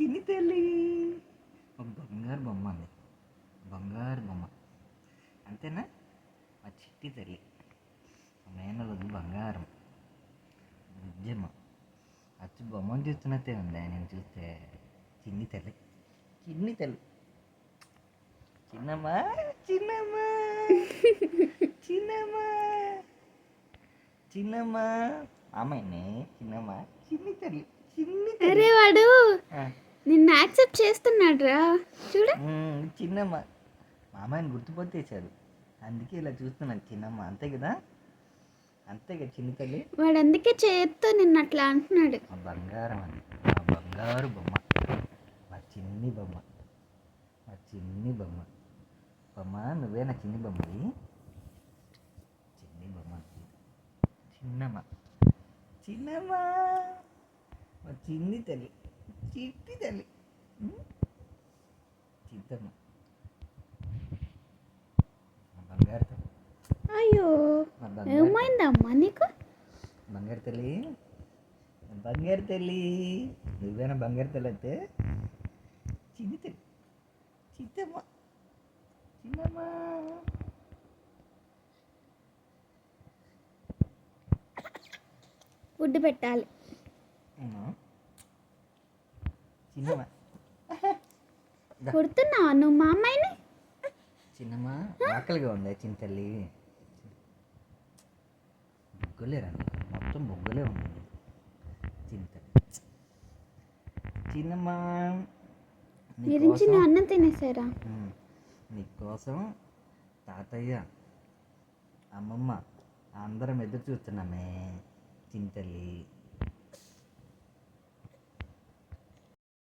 చిన్ని తల్లి. ఒక బంగారు బొమ్మ అండి, బంగారు బొమ్మ అంతేనా? మా చిట్టి తల్లి, మా మేనలుగు బంగారం బుజ్జమ్మ. అచ్చు బొమ్మను చూస్తున్నట్టే ఉంది నేను చూస్తే. చిన్ని తల్లి, చిన్ని తల్లి, చిన్నమ్మా, చిన్నమ్మా, చిన్నమ్మా, చిన్నమ్మా, అమ్మాయిని చిన్నమ్మా, చిన్ని తల్లి, చిన్ని తల్లి. అరే వాడు నిన్ను యాక్సెప్ట్ చేస్తున్నాడు రా, చూడు. చిన్నమ్మ మా అమ్మాయిని గుర్తుపట్టేశాడు, అందుకే ఇలా చూస్తున్నాను. చిన్నమ్మ అంతే కదా, అంతే కదా చిన్ని తల్లి. వాడు అందుకే చేత్తో నిన్ను అట్లా అంటున్నాడు. మా బంగారం అని, మా బంగారు బొమ్మ, మా చిన్ని బొమ్మ, మా చిన్ని బొమ్మ. బొమ్మ నువ్వే నా చిన్ని బొమ్మది, చిన్ని బొమ్మ, చిన్నమ్మ, చిన్నమ్మ, మా చిన్ని తల్లి, చిట్టి తల్లి, చిత్తమ్మ, మా బంగారు తల్లి. అయ్యో మా బంగారు ఏమైందమ్మా నీకు? బంగారు తల్లి, బంగారు తల్లి, నువ్వేనా బంగారు తల్లి అయితే? చిన్ని తల్లి, చిత్తమ్మ, చిన్నమ్మ. ఫుడ్ పెట్టాలి. చిన్నమ్మ, కుడుతున్నావా నువ్వు మా అమ్మాయిని? చిన్నమ్మ ఆకలిగా ఉంది చిన్న తల్లి. బొగ్గులే రండి, మొత్తం బొగ్గులే ఉంది చిన్న తల్లి. చిన్నమ్మ గురించి నువ్వు అన్నం తినేసారా? నీకోసం తాతయ్య, అమ్మమ్మ అందరం ఎదురు చూస్తున్నామే చిన్న తల్లి.